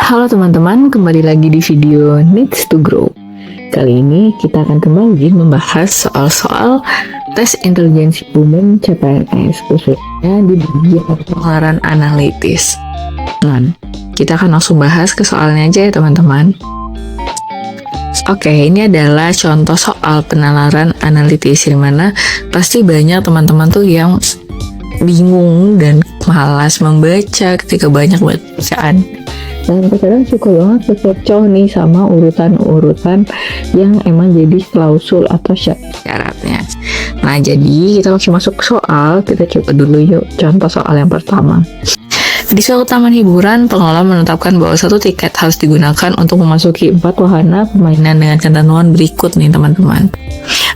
Halo teman-teman, kembali lagi di video Needs to Grow. Kali ini kita akan kembali membahas soal-soal tes intelijensi umum CPNS, khususnya di bagian pengeluaran analitis. Nah, kita akan langsung bahas ke soalnya aja ya teman-teman. Oke, ini adalah contoh soal penalaran analitis, di mana pasti banyak teman-teman tuh yang bingung dan malas membaca ketika banyak bacaan. Dan terkadang suka banget kecoh nih sama urutan-urutan yang emang jadi klausul atau syaratnya. Nah, jadi kita langsung masuk ke soal. Kita coba dulu yuk contoh soal yang pertama. Di suatu taman hiburan, pengelola menetapkan bahwa satu tiket harus digunakan untuk memasuki 4 wahana permainan dengan ketentuan berikut nih teman-teman.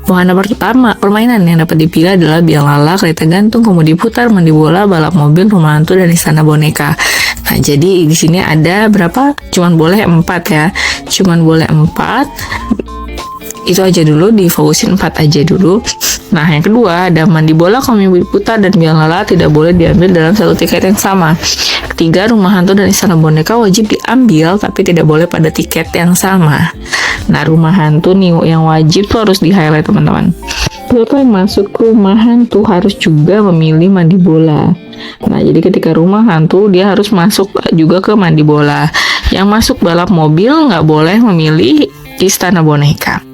Wahana pertama, permainan yang dapat dipilih adalah biang lala, kereta gantung, kemudi putar, mandi bola, balap mobil, rumah hantu, dan istana boneka. Nah, jadi di sini ada berapa? Cuman boleh 4 ya. Cuman boleh 4. Itu aja dulu, difokusin 4 aja dulu. Nah, yang kedua ada mandi bola, kemudi putar, dan biang lala tidak boleh diambil dalam satu tiket yang sama. Ketiga, rumah hantu dan istana boneka wajib diambil tapi tidak boleh pada tiket yang sama. Nah, rumah hantu nih yang wajib tuh harus di-highlight teman-teman. Peserta yang masuk rumah hantu harus juga memilih mandi bola. Nah, jadi ketika rumah hantu dia harus masuk juga ke mandi bola. Yang masuk balap mobil nggak boleh memilih istana boneka.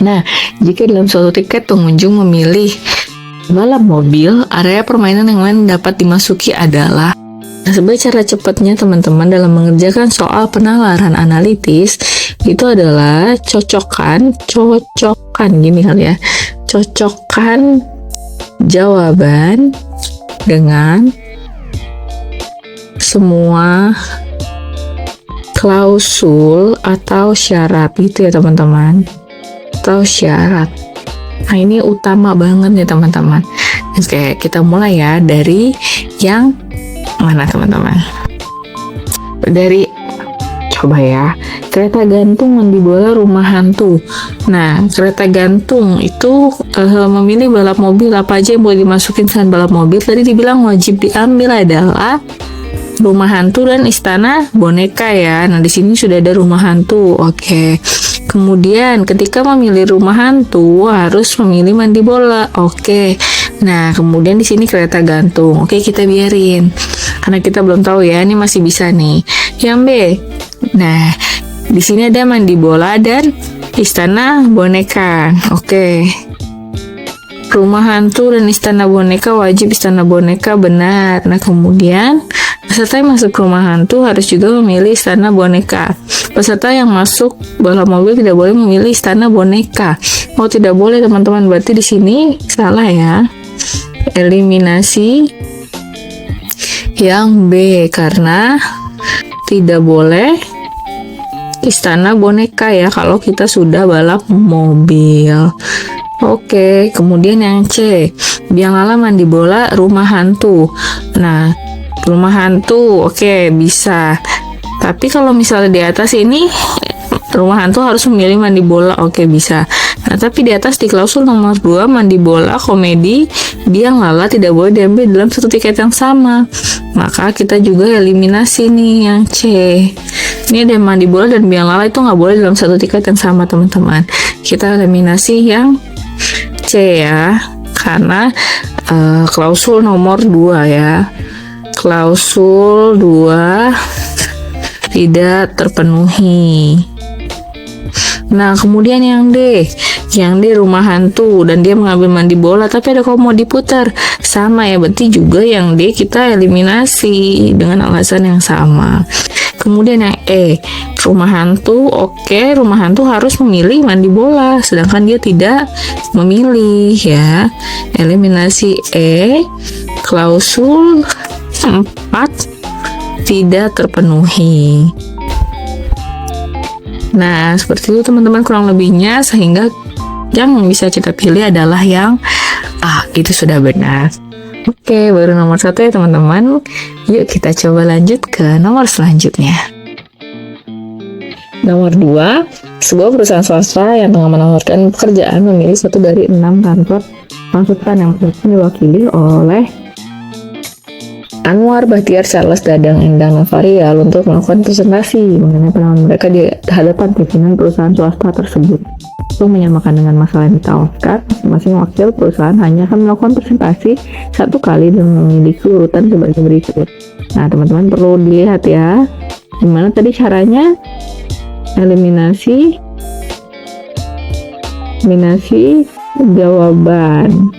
Nah, jika dalam suatu tiket pengunjung memilih balap mobil, area permainan yang lain dapat dimasuki adalah. Nah, sebagai cara cepatnya teman-teman dalam mengerjakan soal penalaran analitis itu adalah cocokkan gini kali ya. Cocokkan jawaban dengan semua klausul atau syarat gitu ya teman-teman. Atau syarat. Nah, ini utama banget ya teman-teman. Oke, kita mulai ya dari yang mana teman-teman? Dari coba ya, kereta gantung, mandi bola, rumah hantu. Nah, kereta gantung itu memilih balap mobil, apa aja yang boleh dimasukin selain balap mobil. Tadi dibilang wajib diambil adalah rumah hantu dan istana boneka ya. Nah, di sini sudah ada rumah hantu. Oke. Kemudian ketika memilih rumah hantu harus memilih mandi bola. Oke. Nah, kemudian di sini kereta gantung. Oke, kita biarin. Karena kita belum tahu ya, ini masih bisa nih. Yang B. Nah, di sini ada mandi bola dan istana boneka. Oke. Rumah hantu dan istana boneka wajib istana boneka, benar. Nah, kemudian peserta yang masuk rumah hantu harus juga memilih istana boneka. Peserta yang masuk balap mobil tidak boleh memilih istana boneka. Oh, tidak boleh teman-teman. Berarti di sini salah ya. Eliminasi yang B karena tidak boleh istana boneka ya kalau kita sudah balap mobil. Oke, kemudian yang C, biang lala, mandi bola, rumah hantu. Nah, rumah hantu oke, bisa. Tapi kalau misalnya di atas ini rumah hantu harus memilih mandi bola, oke, bisa. Nah, tapi di atas di klausul nomor 2, mandi bola, komedi, biang lala tidak boleh diambil dalam satu tiket yang sama. Maka kita juga eliminasi nih yang C. Ini ada mandi bola dan biang lala itu nggak boleh dalam satu tiket yang sama teman-teman. Kita eliminasi yang C ya, karena klausul nomor 2 ya. Klausul 2 tidak terpenuhi. Nah, kemudian yang D. Yang D rumah hantu dan dia mengambil mandi bola tapi ada komodi diputar. Sama ya, berarti juga yang D kita eliminasi dengan alasan yang sama. Kemudian yang E, rumah hantu, oke, rumah hantu harus memilih mandi bola sedangkan dia tidak memilih ya. Eliminasi E, klausul 4 tidak terpenuhi. Nah, seperti itu teman-teman kurang lebihnya, sehingga yang bisa kita pilih adalah yang A, itu sudah benar. Oke, baru nomor 1 ya teman-teman. Yuk kita coba lanjut ke nomor selanjutnya. Nomor 2, sebuah perusahaan swasta yang tengah menawarkan pekerjaan memilih satu dari 6 kantor konsultan yang diwakili oleh Anwar, Bahtiar, Charles, Dadang, Endang, dan Farial untuk melakukan presentasi mengenai pengalaman mereka di hadapan pimpinan perusahaan swasta tersebut. Untuk menyamakan dengan masalah yang ditawarkan, masing-masing wakil perusahaan hanya akan melakukan presentasi satu kali dan memiliki urutan sebagai berikut. Nah, teman-teman perlu dilihat ya, gimana tadi caranya eliminasi jawaban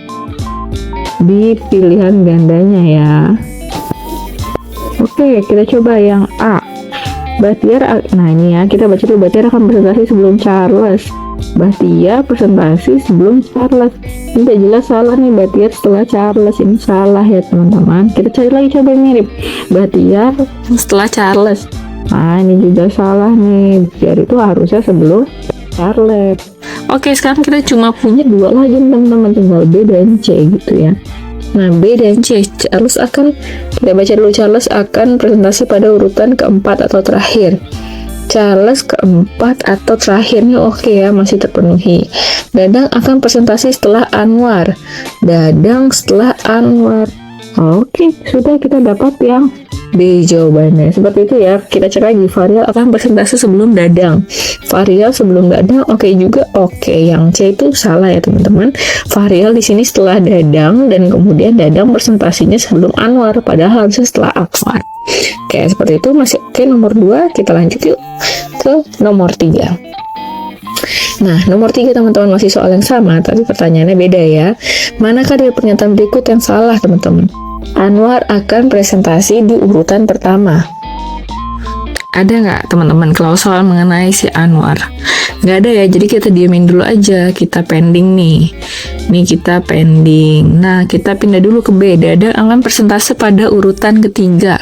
di pilihan gandanya ya. Oke, kita coba yang A. Bahtiar, nah ini ya, kita baca dulu. Bahtiar akan presentasi sebelum Charles. Bahtiar presentasi sebelum Charles. Ini tidak jelas, salah nih. Bahtiar setelah Charles, ini salah ya teman-teman. Kita cari lagi, coba yang mirip. Bahtiar setelah Charles. Nah, ini juga salah nih. Bahtiar itu harusnya sebelum Charles. Oke, sekarang kita cuma punya dua lagi teman-teman, tinggal B dan C gitu ya. Nah, B dan C, Charles akan, kita baca dulu, Charles akan presentasi pada urutan keempat atau terakhir. Charles keempat atau terakhirnya oke ya, masih terpenuhi. Dadang akan presentasi setelah Anwar. Dadang setelah Anwar. Oke, sudah kita dapat yang B jawabannya. Seperti itu ya. Kita cek lagi. Farial akan presentasi sebelum Dadang. Farial sebelum Dadang oke juga. Oke, yang C itu salah ya teman-teman. Farial di sini setelah Dadang dan kemudian Dadang presentasinya sebelum Anwar, padahal harusnya setelah Anwar. Oke, seperti itu masih oke. Nomor 2, kita lanjut yuk ke nomor 3. Nah, nomor 3 teman-teman masih soal yang sama, tapi pertanyaannya beda ya. Manakah dari pernyataan berikut yang salah teman-teman? Anwar akan presentasi di urutan pertama. Ada nggak teman-teman kalau soal mengenai si Anwar? Nggak ada ya, jadi kita diamin dulu aja, kita pending nih. Nih kita pending. Nah, kita pindah dulu ke B. Dadang akan presentasi pada urutan ketiga.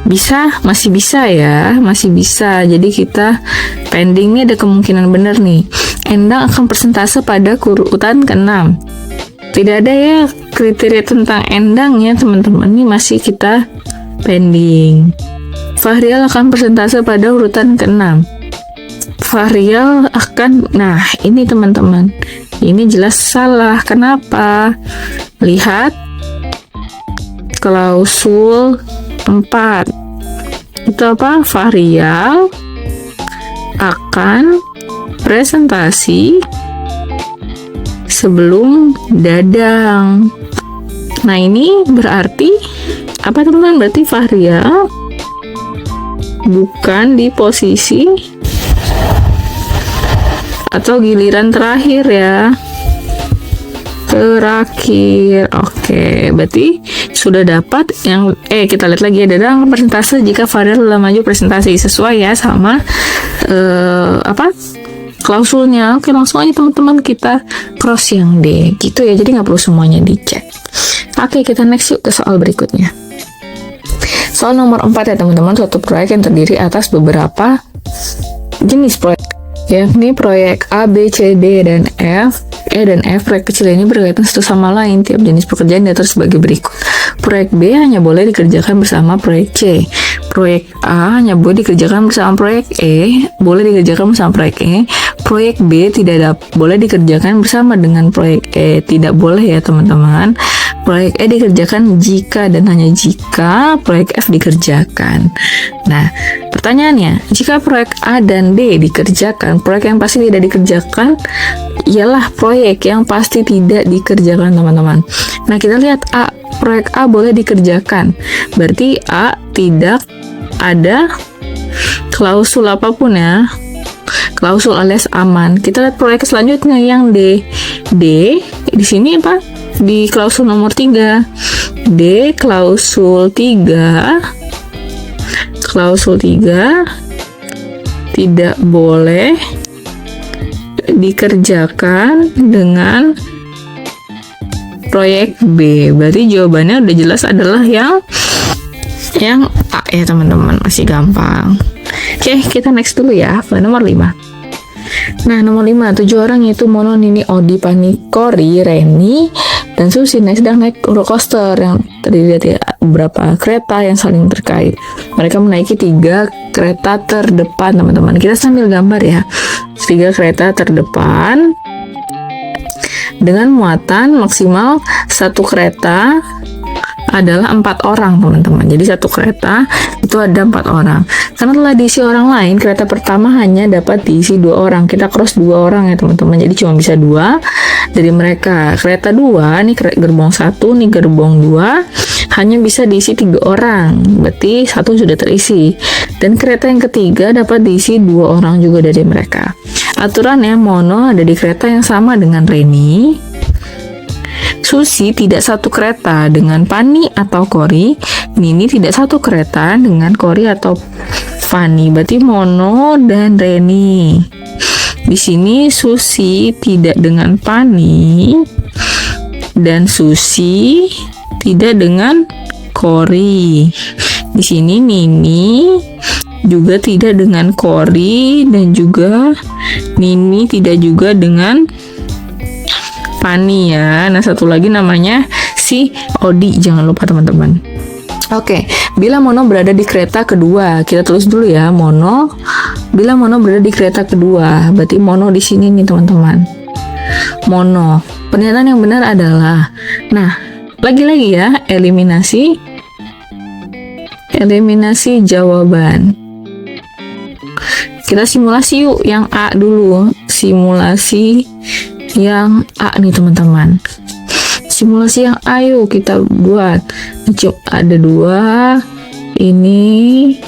Bisa? Masih bisa ya, masih bisa. Jadi kita pending nih, ada kemungkinan benar nih. Endang akan presentasi pada urutan ke-6. Tidak ada ya kriteria tentang Endang ya teman-teman, ini masih kita pending. Fahrial akan presentasi pada urutan ke-6. Fahrial akan, nah ini teman-teman, ini jelas salah. Kenapa? Lihat klausul 4 itu apa? Fahrial akan presentasi sebelum Dadang. Nah ini berarti apa teman-teman? Berarti Fahrial bukan di posisi atau giliran terakhir ya. Terakhir. Oke, berarti sudah dapat yang kita lihat lagi ya. Dadang presentasi jika Fahrial telah maju presentasi, sesuai ya sama klausulnya. Oke, langsung aja teman-teman kita cross yang D gitu ya, jadi nggak perlu semuanya dicek. Oke, kita next yuk ke soal berikutnya. Soal nomor 4 ya teman-teman, suatu proyek yang terdiri atas beberapa jenis proyek, yakni proyek A, B, C, D, dan F. E dan F proyek kecil ini berkaitan satu sama lain. Tiap jenis pekerjaan diatur sebagai berikut. Proyek B hanya boleh dikerjakan bersama proyek C. Proyek A hanya boleh dikerjakan bersama proyek E, boleh dikerjakan bersama proyek E. Proyek B tidak boleh dikerjakan bersama dengan proyek E. Tidak boleh ya teman-teman. Proyek E dikerjakan jika dan hanya jika proyek F dikerjakan. Nah, pertanyaannya, jika proyek A dan D dikerjakan, proyek yang pasti tidak dikerjakan ialah proyek yang pasti tidak dikerjakan teman-teman. Nah, kita lihat A, proyek A boleh dikerjakan. Berarti A tidak ada klausul apapun ya. Klausul alias aman. Kita lihat proyek selanjutnya yang D. D di sini apa? Di klausul nomor 3. D klausul 3. Klausul 3 tidak boleh dikerjakan dengan proyek B. Berarti jawabannya udah jelas adalah yang A ya teman-teman, masih gampang. Oke, kita next dulu ya ke nomor 5. Nah, nomor 5, 7 orang yaitu Mono, Nini, Odi, Panikori, Reni, dan Susi sedang naik roller coaster yang terdiri dari beberapa kereta yang saling terkait. Mereka menaiki 3 kereta terdepan teman-teman. Kita sambil gambar ya. 3 kereta terdepan dengan muatan maksimal 1 kereta adalah 4 orang teman-teman. Jadi satu kereta itu ada 4 orang. Karena telah diisi orang lain, kereta pertama hanya dapat diisi 2 orang. Kita cross 2 orang ya teman-teman. Jadi cuma bisa 2 dari mereka. Kereta 2 nih gerbong 1 nih gerbong 2 hanya bisa diisi 3 orang. Berarti 1 sudah terisi. Dan kereta yang ketiga dapat diisi 2 orang juga dari mereka. Aturannya Mono ada di kereta yang sama dengan Reni. Susi tidak satu kereta dengan Pani atau Kori. Nini tidak satu kereta dengan Kori atau Fani. Berarti Mono dan Reni. Di sini Susi tidak dengan Pani dan Susi tidak dengan Kori. Di sini Nini juga tidak dengan Kori dan juga Nini tidak juga dengan Pani ya. Nah, satu lagi namanya si Odi, jangan lupa teman-teman. Oke, bila Mono berada di kereta kedua, kita tulis dulu ya, Mono. Bila Mono berada di kereta kedua, berarti Mono di sini nih teman-teman. Mono. Pernyataan yang benar adalah, nah, lagi-lagi ya, eliminasi jawaban. Kita simulasi yuk yang A dulu. Simulasi yang A nih teman-teman. Simulasi yang A yuk kita buat. Ada 2. Ini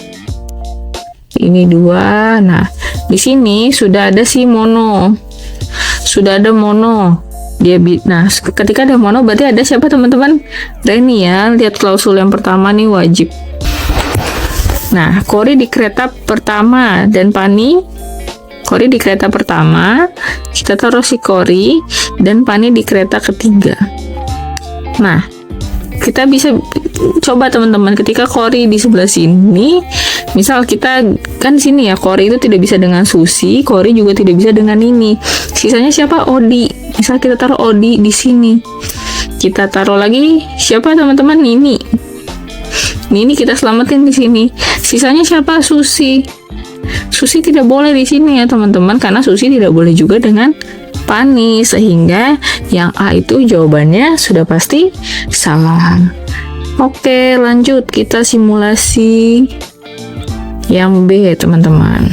2. Nah, di sini sudah ada si Mono. Sudah ada Mono. Nah, ketika ada Mono berarti ada siapa teman-teman? Reni ya. Lihat klausul yang pertama nih wajib. Nah, Kori di kereta pertama dan Pani. Kori di kereta pertama, kita taruh si Kori, dan Pani di kereta ketiga. Nah, kita bisa coba teman-teman, ketika Kori di sebelah sini, misal kita kan sini ya, Kori itu tidak bisa dengan Susi, Kori juga tidak bisa dengan Nini. Sisanya siapa? Odi. Misal kita taruh Odi di sini. Kita taruh lagi siapa teman-teman? Nini. Nini kita selamatin di sini. Sisanya siapa? Susi. Susi tidak boleh di sini ya teman-teman, karena Susi tidak boleh juga dengan Pani, sehingga yang A itu jawabannya sudah pasti salah. Oke, lanjut kita simulasi yang B teman-teman.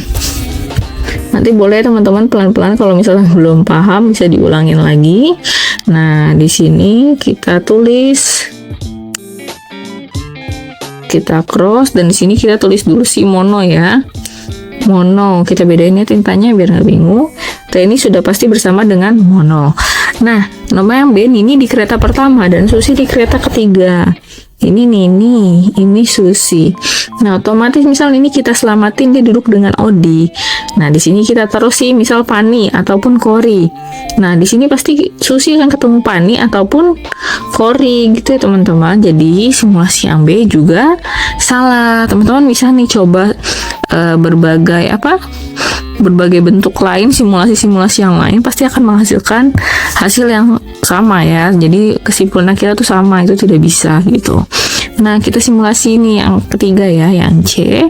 Nanti boleh teman-teman pelan-pelan kalau misalnya belum paham bisa diulangin lagi. Nah, di sini kita tulis, kita cross, dan di sini kita tulis dulu si Mono ya. Mono, kita bedain ya tintanya biar nggak bingung. Reni sudah pasti bersama dengan Mono. Nah, nomor yang B, Nini di kereta pertama dan Susi di kereta ketiga. Ini Nini, ini Susi. Nah, otomatis misal ini kita selamatin, dia duduk dengan Odi. Nah, di sini kita taruh si misal Pani ataupun Kori. Nah, di sini pasti Susi akan ketemu Pani ataupun Kori gitu ya teman-teman. Jadi simulasi yang B juga salah. Teman-teman bisa nih coba berbagai bentuk lain, simulasi-simulasi yang lain pasti akan menghasilkan hasil yang sama ya. Jadi kesimpulan kita tuh sama, itu tidak bisa gitu. Nah, kita simulasi ini yang ketiga ya, yang C.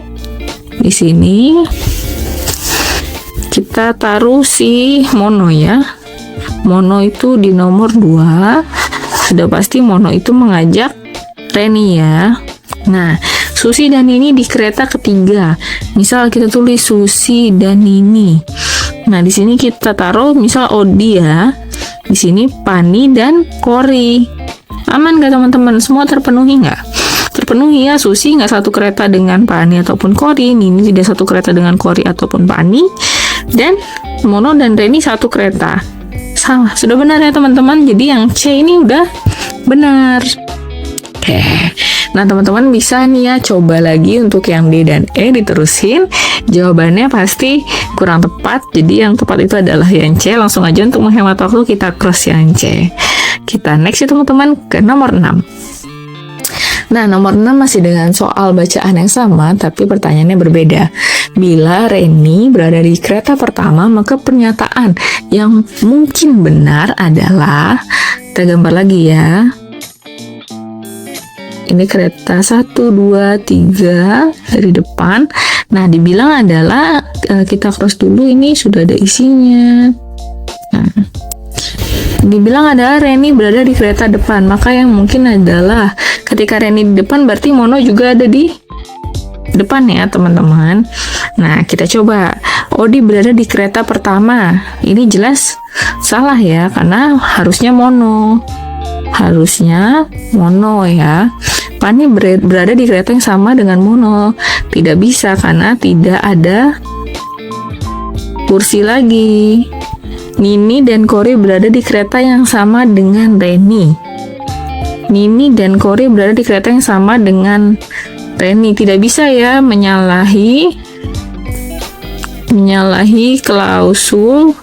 Di sini kita taruh si Mono ya. Mono itu di nomor 2. Sudah pasti Mono itu mengajak Reni ya. Nah, Susi dan Nini di kereta ketiga. Misal kita tulis Susi dan Nini. Nah, di sini kita taruh misal Odi ya. Di sini Pani dan Kori. Aman nggak teman-teman? Semua terpenuhi nggak? Terpenuhi ya. Susi nggak satu kereta dengan Pani ataupun Kori. Nini tidak satu kereta dengan Kori ataupun Pani. Dan Mono dan Reni satu kereta. Salah. Sudah benar ya teman-teman. Jadi yang C ini udah benar. Oke. Nah, teman-teman bisa nih ya coba lagi untuk yang D dan E diterusin. Jawabannya pasti kurang tepat. Jadi yang tepat itu adalah yang C. Langsung aja untuk menghemat waktu kita cross yang C. Kita next ya teman-teman ke nomor 6. Nah, nomor 6 masih dengan soal bacaan yang sama, tapi pertanyaannya berbeda. Bila Reni berada di kereta pertama, maka pernyataan yang mungkin benar adalah, kita gambar lagi ya. Ini kereta 1, 2, 3 dari depan. Nah, dibilang adalah kita cross dulu, ini sudah ada isinya. Nah, dibilang adalah Reni berada di kereta depan, maka yang mungkin adalah Ketika Reni di depan berarti Mono juga ada di depan ya teman-teman. Nah, kita coba. Odi berada di kereta pertama. Ini jelas salah ya, karena harusnya Mono. Harusnya Mono ya. Pani berada di kereta yang sama dengan Mono. Tidak bisa karena tidak ada kursi lagi. Nini dan Kori berada di kereta yang sama dengan Reni. Nini dan Kori berada di kereta yang sama dengan Reni. Tidak bisa ya menyalahi klausul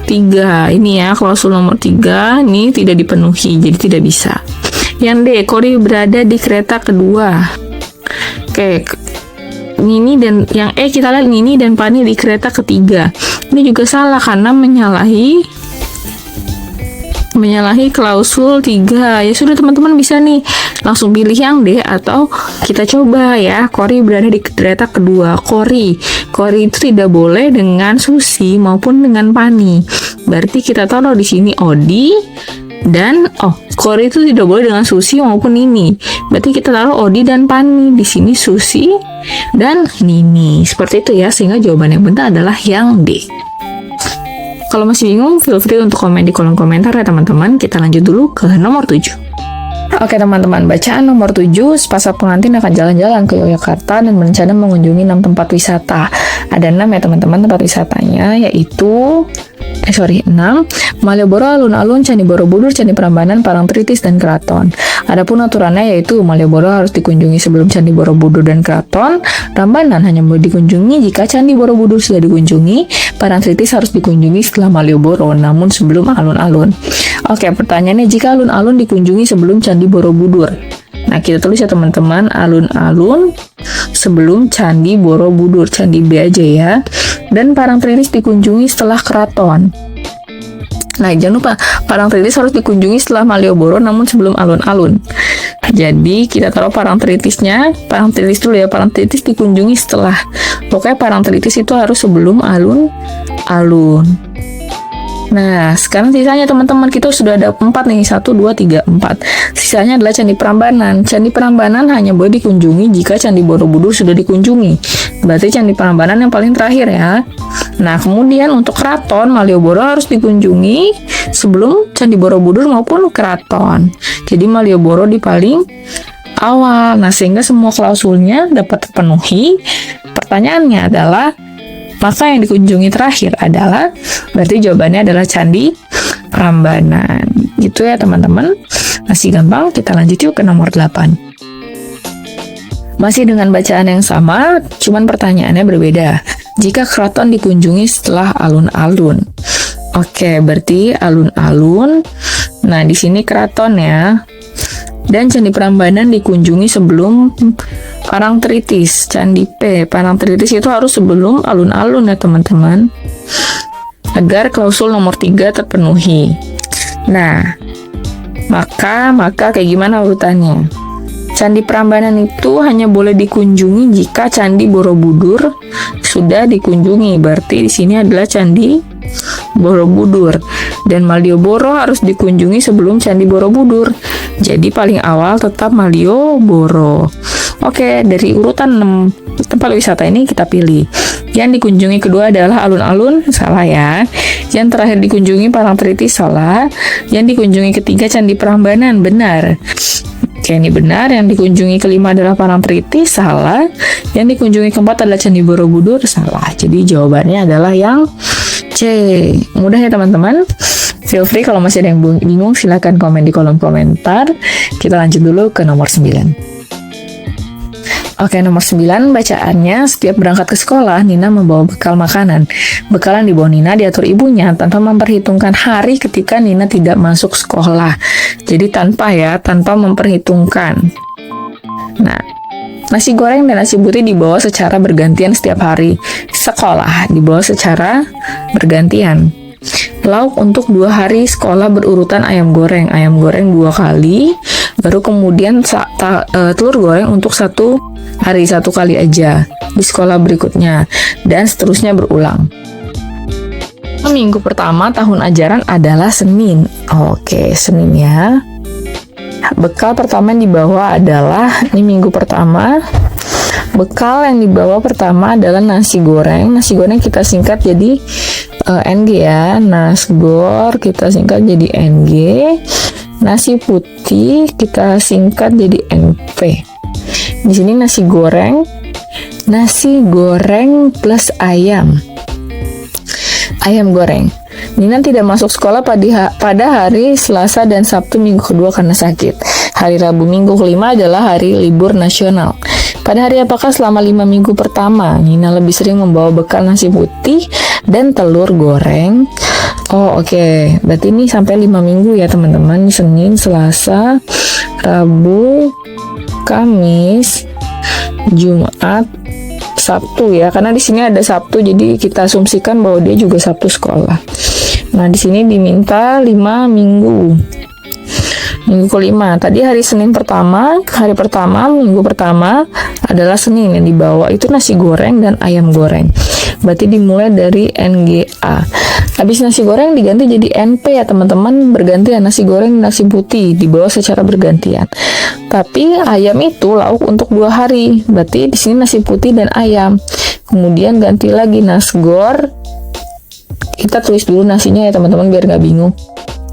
3. Ini ya, klausul nomor 3 ini tidak dipenuhi, jadi tidak bisa. Yang D, Kori berada di kereta kedua. Oke, Nini dan yang E kita lihat Nini dan Pani di kereta ketiga. Ini juga salah karena menyalahi klausul 3. Ya sudah teman-teman, bisa nih langsung pilih yang D atau kita coba ya. Kori berada di kereta kedua. Kori itu tidak boleh dengan Susi maupun dengan Pani. Berarti kita taruh di sini Odi dan Kori itu tidak boleh dengan Susi maupun Nini. Berarti kita taruh Odi dan Pani. Di sini Susi dan Nini. Seperti itu ya, sehingga jawaban yang benar adalah yang D. Kalau masih bingung, feel free untuk komen di kolom komentar ya teman-teman. Kita lanjut dulu ke nomor 7. Oke teman-teman, bacaan nomor 7, sepasang pengantin akan jalan-jalan ke Yogyakarta dan berencana mengunjungi 6 tempat wisata. Ada 6 ya teman-teman tempat wisatanya, yaitu 6. Malioboro, Alun-alun, Candi Borobudur, Candi Prambanan, Parangtritis, dan Keraton. Adapun aturannya yaitu Malioboro harus dikunjungi sebelum Candi Borobudur dan Keraton. Prambanan hanya boleh dikunjungi jika Candi Borobudur sudah dikunjungi. Parangtritis harus dikunjungi setelah Malioboro, namun sebelum alun-alun. Oke, pertanyaannya, jika alun-alun dikunjungi sebelum Candi Borobudur. Nah, kita tulis ya teman-teman, alun-alun sebelum Candi Borobudur, Candi B aja ya. Dan Parangtritis dikunjungi setelah Keraton. Nah, jangan lupa, Parangtritis harus dikunjungi setelah Malioboro namun sebelum alun-alun. Jadi, kita taruh Parangtritisnya, Parangtritis dulu ya, Parangtritis dikunjungi setelah. Pokoknya Parangtritis itu harus sebelum alun-alun. Nah, sekarang sisanya teman-teman, kita sudah ada 4 nih, 1, 2, 3, 4. Sisanya adalah Candi Prambanan. Candi Prambanan hanya boleh dikunjungi jika Candi Borobudur sudah dikunjungi. Berarti Candi Prambanan yang paling terakhir ya. Nah, kemudian untuk Keraton, Malioboro harus dikunjungi sebelum Candi Borobudur maupun Keraton. Jadi Malioboro di paling awal. Nah, sehingga semua klausulnya dapat terpenuhi. Pertanyaannya adalah, maka yang dikunjungi terakhir adalah, berarti jawabannya adalah Candi Prambanan. Gitu ya teman-teman. Masih gampang, kita lanjut yuk ke nomor 8. Masih dengan bacaan yang sama, cuman pertanyaannya berbeda. Jika Keraton dikunjungi setelah alun-alun. Oke, berarti alun-alun. Nah, di sini Keraton ya. Dan Candi Prambanan dikunjungi sebelum Parangtritis, Candi P. Parangtritis itu harus sebelum alun-alun ya teman-teman, agar klausul nomor 3 terpenuhi. Nah, maka kayak gimana urutannya? Candi Prambanan itu hanya boleh dikunjungi jika Candi Borobudur sudah dikunjungi. Berarti di sini adalah Candi Borobudur. Dan Malioboro harus dikunjungi sebelum Candi Borobudur. Jadi paling awal tetap Malioboro. Oke, dari urutan 6 tempat wisata ini kita pilih. Yang dikunjungi kedua adalah alun-alun, salah ya. Yang terakhir dikunjungi Parangtritis, salah. Yang dikunjungi ketiga Candi Prambanan, benar. Oke, ini benar. Yang dikunjungi kelima adalah Parangtritis, salah. Yang dikunjungi keempat adalah Candi Borobudur, salah. Jadi jawabannya adalah yang C. Mudah ya teman-teman. Feel free kalau masih ada yang bingung, silahkan komen di kolom komentar. Kita lanjut dulu ke nomor 9. Oke, nomor 9 bacaannya, setiap berangkat ke sekolah, Nina membawa bekal makanan. Bekal yang dibawa Nina diatur ibunya tanpa memperhitungkan hari ketika Nina tidak masuk sekolah. Jadi tanpa memperhitungkan. Nah, nasi goreng dan nasi putih dibawa secara bergantian setiap hari. Sekolah dibawa secara bergantian. Lauk untuk 2 hari sekolah berurutan ayam goreng 2 kali, baru kemudian telur goreng untuk 1 hari 1 kali aja di sekolah berikutnya, dan seterusnya berulang. Minggu pertama tahun ajaran adalah Senin. Oke, Senin ya. bekal pertama yang dibawa adalah, ini minggu pertama, bekal yang dibawa pertama adalah nasi goreng. Nasi goreng kita singkat jadi NG ya, nasgor kita singkat jadi NG. Nasi putih kita singkat jadi NP. Di sini nasi goreng plus ayam goreng. Nina tidak masuk sekolah pada hari Selasa dan Sabtu minggu kedua karena sakit. Hari Rabu minggu kelima adalah hari libur nasional. Pada hari apakah selama 5 minggu pertama Nina lebih sering membawa bekal nasi putih dan telur goreng? Oh oke. Berarti ini sampai 5 minggu ya teman-teman. Senin, Selasa, Rabu, Kamis, Jumat, Sabtu ya, karena di sini ada Sabtu, jadi kita asumsikan bahwa dia juga Sabtu sekolah. Nah, di sini diminta 5 minggu. Minggu kelima, tadi hari Senin pertama, minggu pertama adalah Senin yang dibawa itu nasi goreng dan ayam goreng. Berarti dimulai dari NGA. Habis nasi goreng diganti jadi NP ya teman-teman, bergantian nasi goreng dan nasi putih dibawa secara bergantian. Tapi ayam itu lauk untuk 2 hari, berarti di sini nasi putih dan ayam. Kemudian ganti lagi nasgor. Kita tulis dulu nasinya ya teman-teman biar nggak bingung.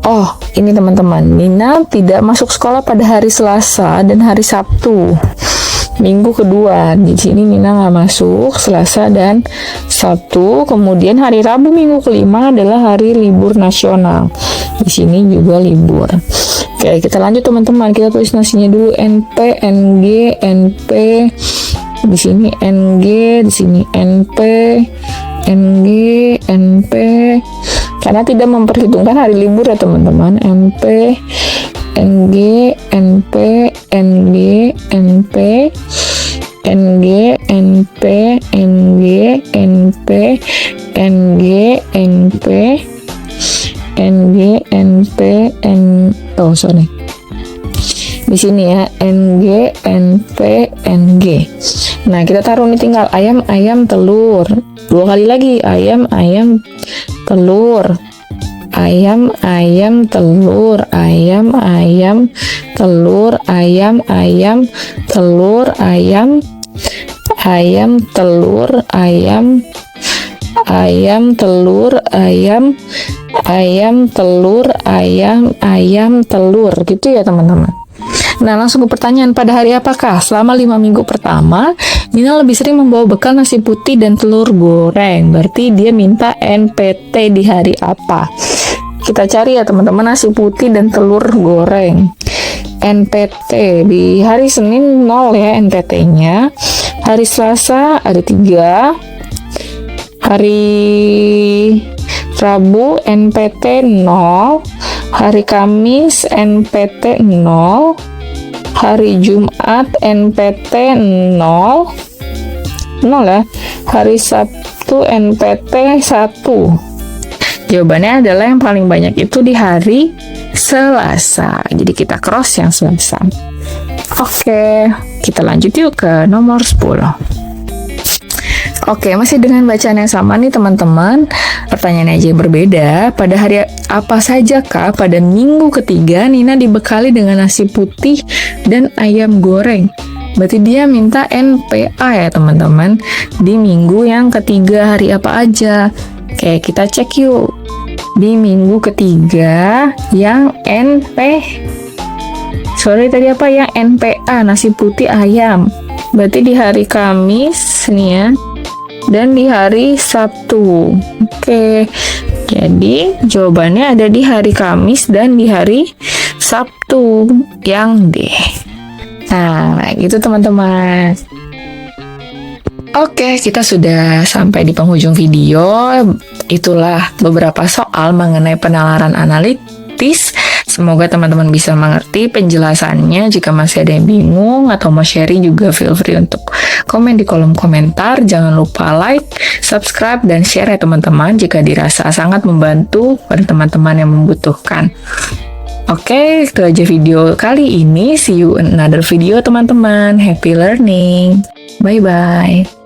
Oh, ini teman-teman, Nina tidak masuk sekolah pada hari Selasa dan hari Sabtu. Minggu kedua, di sini Nina nggak masuk Selasa dan Sabtu. Kemudian hari Rabu minggu kelima adalah hari libur nasional. Di sini juga libur. Oke, kita lanjut teman-teman. Kita tulis nasinya dulu NP, NG, NP. Di sini NG, di sini NP, NG, NP. Karena tidak memperhitungkan hari libur ya teman-teman. NP, NG, NP, NG, NP, NG, NP, NG, NP, NG, NP, NG, NP, di sini ya, NG, NP, NG. Nah, kita taruh nih tinggal ayam, telur. 2 kali lagi, ayam, telur. Ayam, telur. Ayam, telur. Ayam, telur. Ayam, telur. Ayam, telur. Ayam, telur. Gitu ya teman-teman. Nah, langsung ke pertanyaan, pada hari apakah selama 5 minggu pertama Nina lebih sering membawa bekal nasi putih dan telur goreng? Berarti dia minta NPT di hari apa? Kita cari ya teman-teman, nasi putih dan telur goreng. NPT di hari Senin 0 ya NPT-nya. Hari Selasa ada 3. Hari Rabu NPT 0. Hari Kamis NPT 0. Hari Jumat NPT 0 ya. Hari Sabtu NPT 1. Jawabannya adalah yang paling banyak itu di hari Selasa. Jadi kita cross yang Selasa. Oke, kita lanjut yuk ke nomor 10. Oke, masih dengan bacaan yang sama nih teman-teman. Pertanyaannya aja yang berbeda. Pada hari apa saja kah pada minggu ketiga Nina dibekali dengan nasi putih dan ayam goreng? Berarti dia minta NPA ya teman-teman. Di minggu yang ketiga hari apa aja? Oke, kita cek yuk. Di minggu ketiga yang tadi apa ya? NPA, nasi putih ayam. Berarti di hari Kamis nih ya. Dan di hari Sabtu. Oke. Jadi jawabannya ada di hari Kamis dan di hari Sabtu yang D. Nah, gitu teman-teman. Oke, kita sudah sampai di penghujung video. Itulah beberapa soal mengenai penalaran analitis. Semoga teman-teman bisa mengerti penjelasannya. Jika masih ada yang bingung atau mau sharing juga feel free untuk komen di kolom komentar. Jangan lupa like, subscribe, dan share ya teman-teman jika dirasa sangat membantu pada teman-teman yang membutuhkan. Oke, itu aja video kali ini. See you in another video teman-teman. Happy learning. Bye-bye.